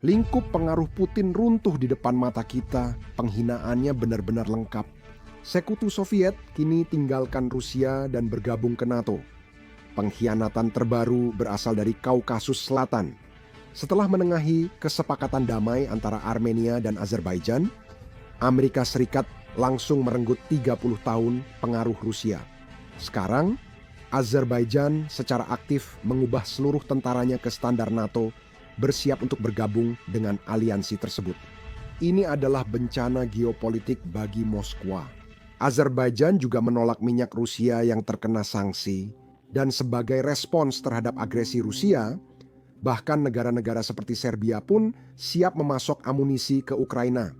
Lingkup pengaruh Putin runtuh di depan mata kita, penghinaannya benar-benar lengkap. Sekutu Soviet kini tinggalkan Rusia dan bergabung ke NATO. Pengkhianatan terbaru berasal dari Kaukasus Selatan. Setelah menengahi kesepakatan damai antara Armenia dan Azerbaijan, Amerika Serikat langsung merenggut 30 tahun pengaruh Rusia. Sekarang, Azerbaijan secara aktif mengubah seluruh tentaranya ke standar NATO, bersiap untuk bergabung dengan aliansi tersebut. Ini adalah bencana geopolitik bagi Moskwa. Azerbaijan juga menolak minyak Rusia yang terkena sanksi, dan sebagai respons terhadap agresi Rusia, bahkan negara-negara seperti Serbia pun siap memasok amunisi ke Ukraina.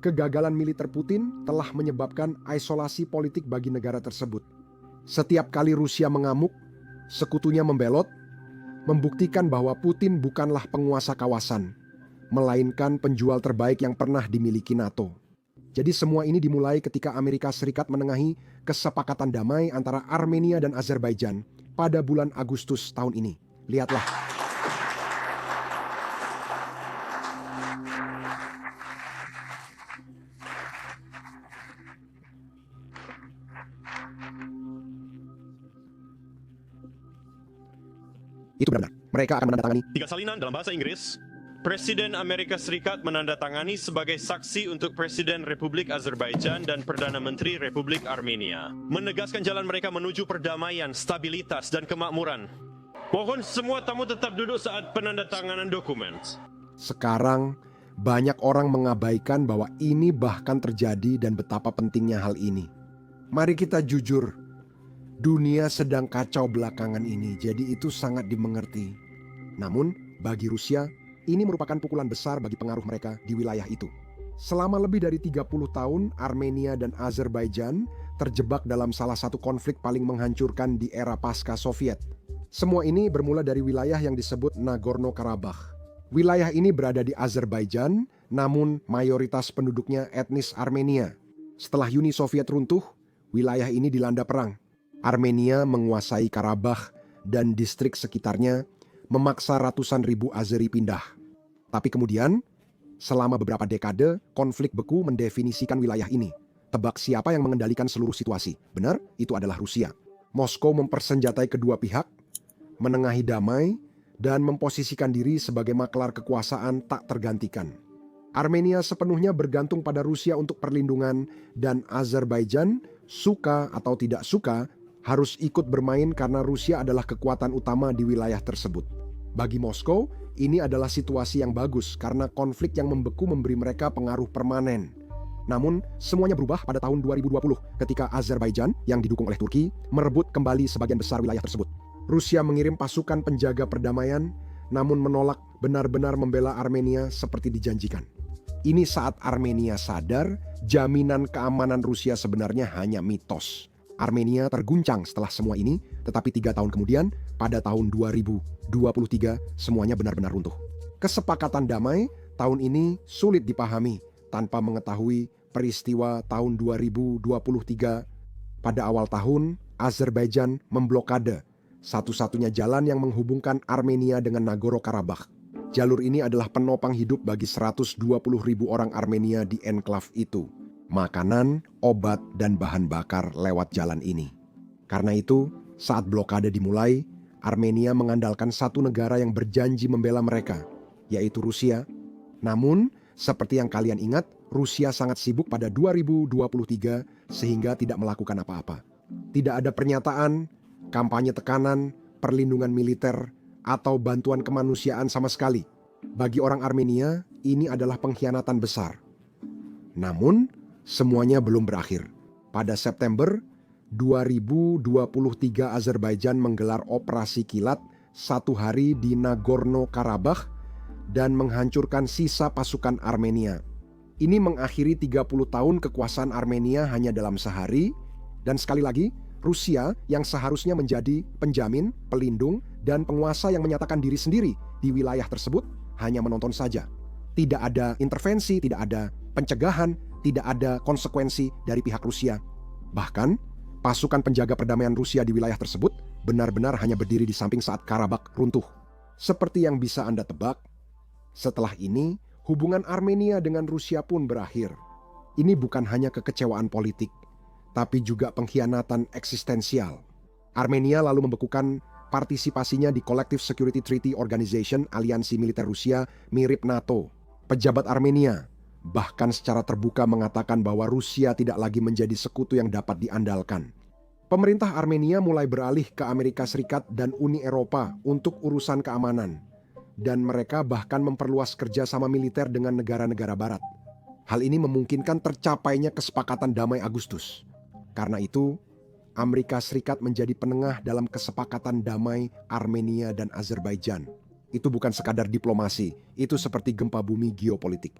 Kegagalan militer Putin telah menyebabkan isolasi politik bagi negara tersebut. Setiap kali Rusia mengamuk, sekutunya membelot, membuktikan bahwa Putin bukanlah penguasa kawasan, melainkan penjual terbaik yang pernah dimiliki NATO. Jadi semua ini dimulai ketika Amerika Serikat menengahi kesepakatan damai antara Armenia dan Azerbaijan pada bulan Agustus tahun ini. Lihatlah. Itu benar. Mereka akan menandatangani 3 salinan dalam bahasa Inggris. Presiden Amerika Serikat menandatangani sebagai saksi untuk Presiden Republik Azerbaijan dan Perdana Menteri Republik Armenia, menegaskan jalan mereka menuju perdamaian, stabilitas, dan kemakmuran. Mohon semua tamu tetap duduk saat penandatanganan dokumen. Sekarang, banyak orang mengabaikan bahwa ini bahkan terjadi dan betapa pentingnya hal ini. Mari kita jujur, dunia sedang kacau belakangan ini, jadi itu sangat dimengerti. Namun, bagi Rusia, ini merupakan pukulan besar bagi pengaruh mereka di wilayah itu. Selama lebih dari 30 tahun, Armenia dan Azerbaijan terjebak dalam salah satu konflik paling menghancurkan di era pasca Soviet. Semua ini bermula dari wilayah yang disebut Nagorno-Karabakh. Wilayah ini berada di Azerbaijan, namun mayoritas penduduknya etnis Armenia. Setelah Uni Soviet runtuh, wilayah ini dilanda perang. Armenia menguasai Karabakh dan distrik sekitarnya, memaksa ratusan ribu Azeri pindah. Tapi kemudian, selama beberapa dekade, konflik beku mendefinisikan wilayah ini. Tebak siapa yang mengendalikan seluruh situasi? Benar, itu adalah Rusia. Moskow mempersenjatai kedua pihak, menengahi damai, dan memposisikan diri sebagai maklar kekuasaan tak tergantikan. Armenia sepenuhnya bergantung pada Rusia untuk perlindungan, dan Azerbaijan, suka atau tidak suka, harus ikut bermain karena Rusia adalah kekuatan utama di wilayah tersebut. Bagi Moskow, ini adalah situasi yang bagus karena konflik yang membeku memberi mereka pengaruh permanen. Namun, semuanya berubah pada tahun 2020 ketika Azerbaijan yang didukung oleh Turki merebut kembali sebagian besar wilayah tersebut. Rusia mengirim pasukan penjaga perdamaian, namun menolak benar-benar membela Armenia seperti dijanjikan. Ini saat Armenia sadar jaminan keamanan Rusia sebenarnya hanya mitos. Armenia terguncang setelah semua ini, tetapi 3 tahun kemudian, pada tahun 2023, semuanya benar-benar runtuh. Kesepakatan damai tahun ini sulit dipahami tanpa mengetahui peristiwa tahun 2023. Pada awal tahun, Azerbaijan memblokade satu-satunya jalan yang menghubungkan Armenia dengan Nagorno-Karabakh. Jalur ini adalah penopang hidup bagi 120.000 orang Armenia di enklav itu. Makanan, obat, dan bahan bakar lewat jalan ini. Karena itu, saat blokade dimulai, Armenia mengandalkan satu negara yang berjanji membela mereka, yaitu Rusia. Namun, seperti yang kalian ingat, Rusia sangat sibuk pada 2023 sehingga tidak melakukan apa-apa. Tidak ada pernyataan, kampanye tekanan, perlindungan militer, atau bantuan kemanusiaan sama sekali. Bagi orang Armenia, ini adalah pengkhianatan besar. Namun, semuanya belum berakhir. Pada September 2023, Azerbaijan menggelar operasi kilat 1 hari di Nagorno-Karabakh dan menghancurkan sisa pasukan Armenia. Ini mengakhiri 30 tahun kekuasaan Armenia hanya dalam sehari, dan sekali lagi, Rusia yang seharusnya menjadi penjamin, pelindung, dan penguasa yang menyatakan diri sendiri di wilayah tersebut hanya menonton saja. Tidak ada intervensi, tidak ada pencegahan, tidak ada konsekuensi dari pihak Rusia. Bahkan, pasukan penjaga perdamaian Rusia di wilayah tersebut benar-benar hanya berdiri di samping saat Karabakh runtuh. Seperti yang bisa Anda tebak, Setelah ini, hubungan Armenia dengan Rusia pun berakhir. Ini bukan hanya kekecewaan politik, tapi juga pengkhianatan eksistensial. Armenia lalu membekukan partisipasinya di Collective Security Treaty Organization, aliansi militer Rusia mirip NATO. Pejabat Armenia bahkan secara terbuka mengatakan bahwa Rusia tidak lagi menjadi sekutu yang dapat diandalkan. Pemerintah Armenia mulai beralih ke Amerika Serikat dan Uni Eropa untuk urusan keamanan. Dan mereka bahkan memperluas kerjasama militer dengan negara-negara barat. Hal ini memungkinkan tercapainya kesepakatan damai Agustus. Karena itu, Amerika Serikat menjadi penengah dalam kesepakatan damai Armenia dan Azerbaijan. Itu bukan sekadar diplomasi, itu seperti gempa bumi geopolitik.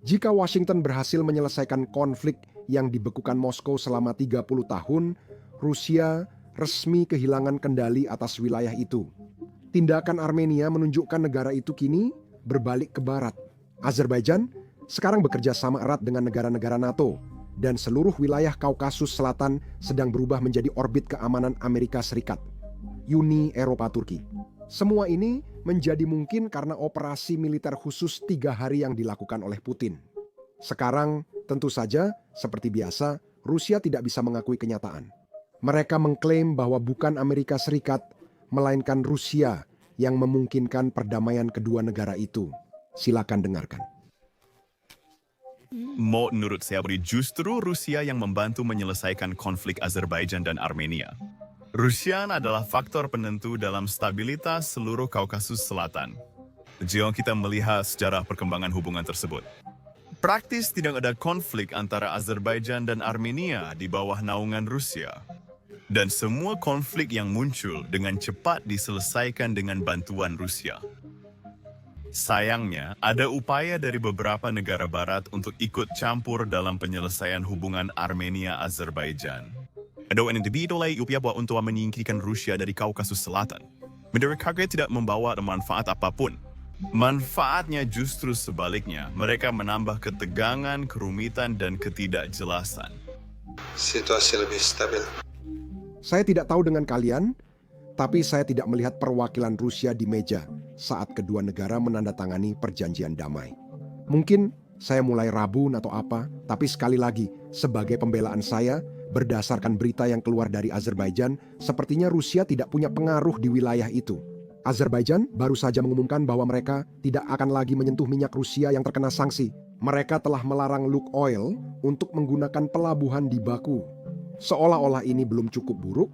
Jika Washington berhasil menyelesaikan konflik yang dibekukan Moskow selama 30 tahun, Rusia resmi kehilangan kendali atas wilayah itu. Tindakan Armenia menunjukkan negara itu kini berbalik ke barat. Azerbaijan sekarang bekerja sama erat dengan negara-negara NATO, dan seluruh wilayah Kaukasus Selatan sedang berubah menjadi orbit keamanan Amerika Serikat, Uni Eropa Turki. Semua ini menjadi mungkin karena operasi militer khusus 3 hari yang dilakukan oleh Putin. Sekarang, tentu saja, seperti biasa, Rusia tidak bisa mengakui kenyataan. Mereka mengklaim bahwa bukan Amerika Serikat, melainkan Rusia yang memungkinkan perdamaian kedua negara itu. Silakan dengarkan. Menurut saya, justru Rusia yang membantu menyelesaikan konflik Azerbaijan dan Armenia. Rusia adalah faktor penentu dalam stabilitas seluruh Kaukasus Selatan. Jika kita melihat sejarah perkembangan hubungan tersebut, praktis tidak ada konflik antara Azerbaijan dan Armenia di bawah naungan Rusia. Dan semua konflik yang muncul dengan cepat diselesaikan dengan bantuan Rusia. Sayangnya, ada upaya dari beberapa negara barat untuk ikut campur dalam penyelesaian hubungan Armenia-Azerbaijan. Ada individu lain upaya untuk menyingkirkan Rusia dari Kaukasus Selatan. Mereka tidak membawa manfaat apapun. Manfaatnya justru sebaliknya, mereka menambah ketegangan, kerumitan, dan ketidakjelasan. Situasi lebih stabil. Saya tidak tahu dengan kalian, tapi saya tidak melihat perwakilan Rusia di meja saat kedua negara menandatangani perjanjian damai. Mungkin saya mulai rabun atau apa, tapi sekali lagi, sebagai pembelaan saya, berdasarkan berita yang keluar dari Azerbaijan, sepertinya Rusia tidak punya pengaruh di wilayah itu. Azerbaijan baru saja mengumumkan bahwa mereka tidak akan lagi menyentuh minyak Rusia yang terkena sanksi. Mereka telah melarang Lukoil untuk menggunakan pelabuhan di Baku. Seolah-olah ini belum cukup buruk,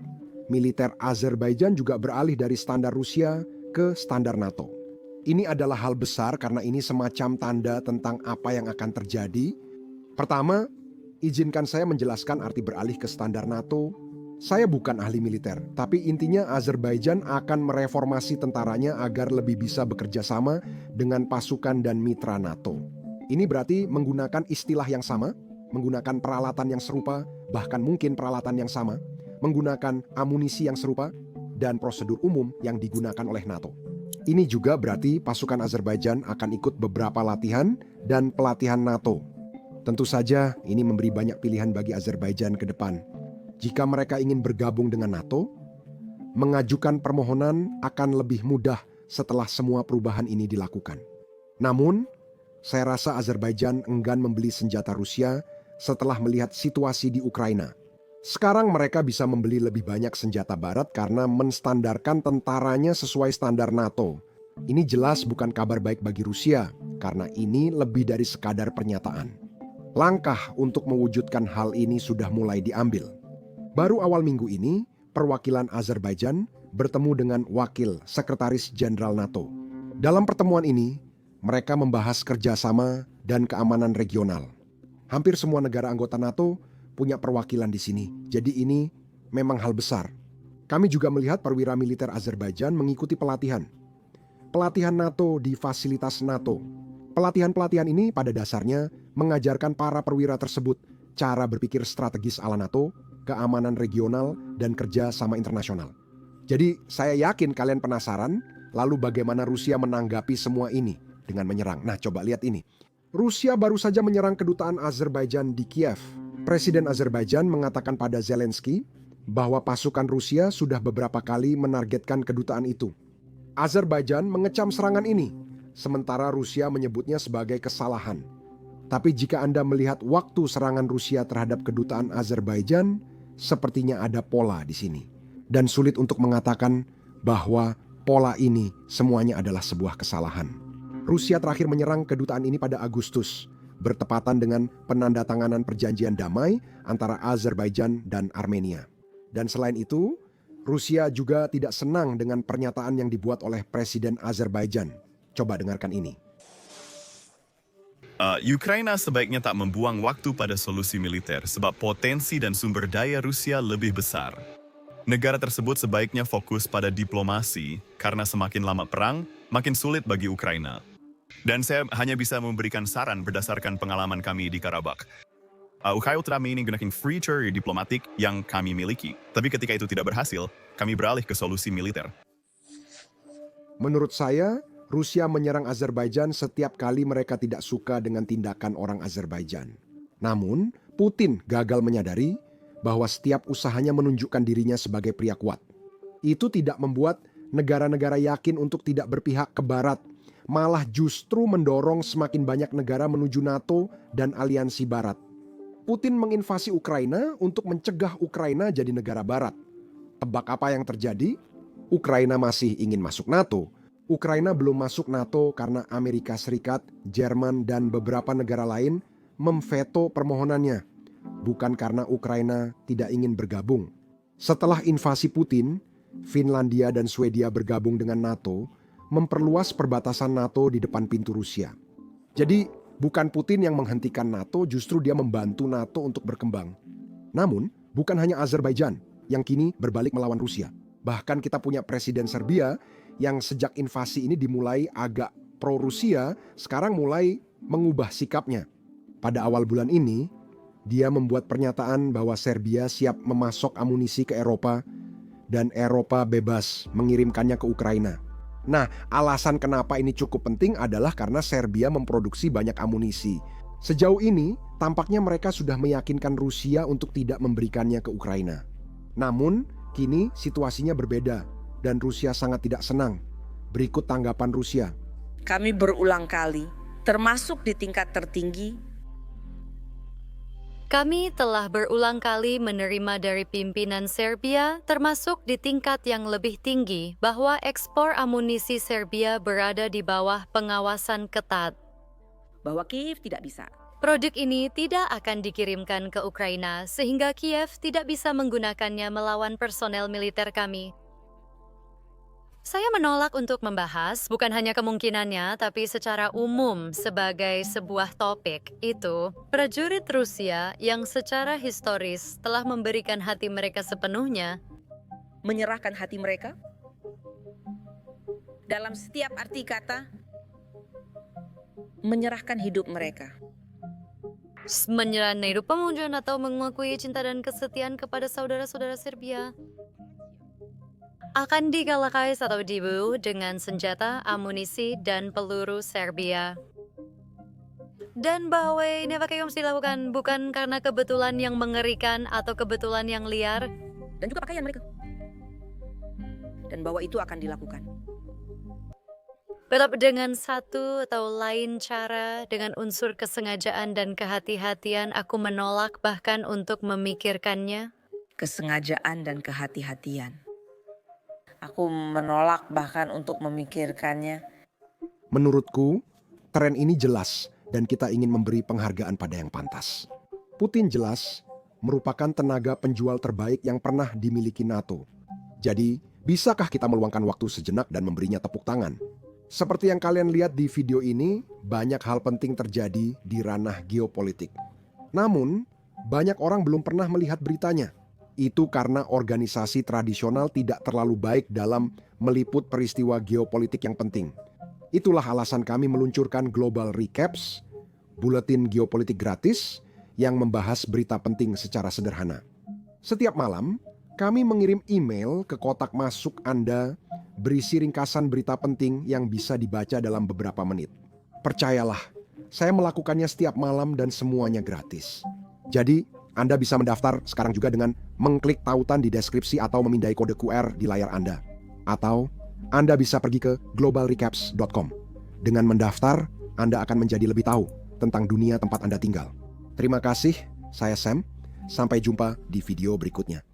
militer Azerbaijan juga beralih dari standar Rusia ke standar NATO. Ini adalah hal besar karena ini semacam tanda tentang apa yang akan terjadi. Pertama, izinkan saya menjelaskan arti beralih ke standar NATO. Saya bukan ahli militer, tapi intinya Azerbaijan akan mereformasi tentaranya agar lebih bisa bekerja sama dengan pasukan dan mitra NATO. Ini berarti menggunakan istilah yang sama, menggunakan peralatan yang serupa, bahkan mungkin peralatan yang sama, menggunakan amunisi yang serupa, dan prosedur umum yang digunakan oleh NATO. Ini juga berarti pasukan Azerbaijan akan ikut beberapa latihan dan pelatihan NATO. Tentu saja ini memberi banyak pilihan bagi Azerbaijan ke depan. Jika mereka ingin bergabung dengan NATO, mengajukan permohonan akan lebih mudah setelah semua perubahan ini dilakukan. Namun, saya rasa Azerbaijan enggan membeli senjata Rusia setelah melihat situasi di Ukraina. Sekarang mereka bisa membeli lebih banyak senjata barat karena menstandarkan tentaranya sesuai standar NATO. Ini jelas bukan kabar baik bagi Rusia, karena ini lebih dari sekadar pernyataan. Langkah untuk mewujudkan hal ini sudah mulai diambil. Baru awal minggu ini, perwakilan Azerbaijan bertemu dengan Wakil Sekretaris Jenderal NATO. Dalam pertemuan ini, mereka membahas kerjasama dan keamanan regional. Hampir semua negara anggota NATO punya perwakilan di sini, jadi ini memang hal besar. Kami juga melihat perwira militer Azerbaijan mengikuti pelatihan. Pelatihan NATO di fasilitas NATO. Pelatihan-pelatihan ini pada dasarnya mengajarkan para perwira tersebut cara berpikir strategis ala NATO, keamanan regional, dan kerja sama internasional. Jadi saya yakin kalian penasaran, lalu bagaimana Rusia menanggapi semua ini dengan menyerang. Nah, coba lihat ini. Rusia baru saja menyerang kedutaan Azerbaijan di Kiev. Presiden Azerbaijan mengatakan pada Zelensky bahwa pasukan Rusia sudah beberapa kali menargetkan kedutaan itu. Azerbaijan mengecam serangan ini sementara Rusia menyebutnya sebagai kesalahan. Tapi jika Anda melihat waktu serangan Rusia terhadap kedutaan Azerbaijan, sepertinya ada pola di sini. Dan sulit untuk mengatakan bahwa pola ini semuanya adalah sebuah kesalahan. Rusia terakhir menyerang kedutaan ini pada Agustus, bertepatan dengan penandatanganan perjanjian damai antara Azerbaijan dan Armenia. Dan selain itu, Rusia juga tidak senang dengan pernyataan yang dibuat oleh Presiden Azerbaijan. Coba dengarkan ini. Ukraina sebaiknya tak membuang waktu pada solusi militer sebab potensi dan sumber daya Rusia lebih besar. Negara tersebut sebaiknya fokus pada diplomasi karena semakin lama perang, makin sulit bagi Ukraina. Dan saya hanya bisa memberikan saran berdasarkan pengalaman kami di Karabakh. Ukraina telah menggunakan free trade diplomatik yang kami miliki. Tapi ketika itu tidak berhasil, kami beralih ke solusi militer. Menurut saya, Rusia menyerang Azerbaijan setiap kali mereka tidak suka dengan tindakan orang Azerbaijan. Namun, Putin gagal menyadari bahwa setiap usahanya menunjukkan dirinya sebagai pria kuat. Itu tidak membuat negara-negara yakin untuk tidak berpihak ke Barat, malah justru mendorong semakin banyak negara menuju NATO dan aliansi Barat. Putin menginvasi Ukraina untuk mencegah Ukraina jadi negara Barat. Tebak apa yang terjadi? Ukraina masih ingin masuk NATO. Ukraina belum masuk NATO karena Amerika Serikat, Jerman, dan beberapa negara lain memveto permohonannya. Bukan karena Ukraina tidak ingin bergabung. Setelah invasi Putin, Finlandia dan Swedia bergabung dengan NATO, memperluas perbatasan NATO di depan pintu Rusia. Jadi, bukan Putin yang menghentikan NATO, justru dia membantu NATO untuk berkembang. Namun, bukan hanya Azerbaijan yang kini berbalik melawan Rusia. Bahkan kita punya Presiden Serbia yang sejak invasi ini dimulai agak pro-Rusia, sekarang mulai mengubah sikapnya. Pada awal bulan ini, dia membuat pernyataan bahwa Serbia siap memasok amunisi ke Eropa dan Eropa bebas mengirimkannya ke Ukraina. Nah, alasan kenapa ini cukup penting adalah karena Serbia memproduksi banyak amunisi. Sejauh ini, tampaknya mereka sudah meyakinkan Rusia untuk tidak memberikannya ke Ukraina. Namun, kini situasinya berbeda dan Rusia sangat tidak senang. Berikut tanggapan Rusia. Kami berulang kali, termasuk di tingkat tertinggi, kami telah berulang kali menerima dari pimpinan Serbia, termasuk di tingkat yang lebih tinggi, bahwa ekspor amunisi Serbia berada di bawah pengawasan ketat. bahwa Kiev tidak bisa. Produk ini tidak akan dikirimkan ke Ukraina, sehingga Kiev tidak bisa menggunakannya melawan personel militer kami. Saya menolak untuk membahas bukan hanya kemungkinannya, tapi secara umum sebagai sebuah topik itu, prajurit Rusia yang secara historis telah memberikan hati mereka sepenuhnya, Menyerahkan hati mereka dalam setiap arti kata, menyerahkan hidup mereka. menyerahkan hidup pemujuan atau mengakui cinta dan kesetiaan kepada saudara-saudara Serbia, akan digalakai atau dibunuh dengan senjata, amunisi, dan peluru Serbia. Dan bahwa ini apakah yang mesti dilakukan bukan karena kebetulan yang mengerikan atau kebetulan yang liar, Dan juga pakaian mereka. Dan bahwa itu akan dilakukan. tetap dengan satu atau lain cara, dengan unsur kesengajaan dan kehati-hatian, aku menolak bahkan untuk memikirkannya. Kesengajaan dan kehati-hatian. Aku menolak bahkan untuk memikirkannya. Menurutku, tren ini jelas dan kita ingin memberi penghargaan pada yang pantas. Putin jelas merupakan tenaga penjual terbaik yang pernah dimiliki NATO. Jadi, bisakah kita meluangkan waktu sejenak dan memberinya tepuk tangan? Seperti yang kalian lihat di video ini, banyak hal penting terjadi di ranah geopolitik. Namun, banyak orang belum pernah melihat beritanya. Itu karena organisasi tradisional tidak terlalu baik dalam meliput peristiwa geopolitik yang penting. Itulah alasan kami meluncurkan Global Recaps, buletin geopolitik gratis yang membahas berita penting secara sederhana. Setiap malam, kami mengirim email ke kotak masuk Anda berisi ringkasan berita penting yang bisa dibaca dalam beberapa menit. Percayalah, saya melakukannya setiap malam dan semuanya gratis. Jadi, Anda bisa mendaftar sekarang juga dengan mengklik tautan di deskripsi atau memindai kode QR di layar Anda. Atau Anda bisa pergi ke globalrecaps.com Dengan mendaftar, Anda akan menjadi lebih tahu tentang dunia tempat Anda tinggal. Terima kasih, saya Sam. Sampai jumpa di video berikutnya.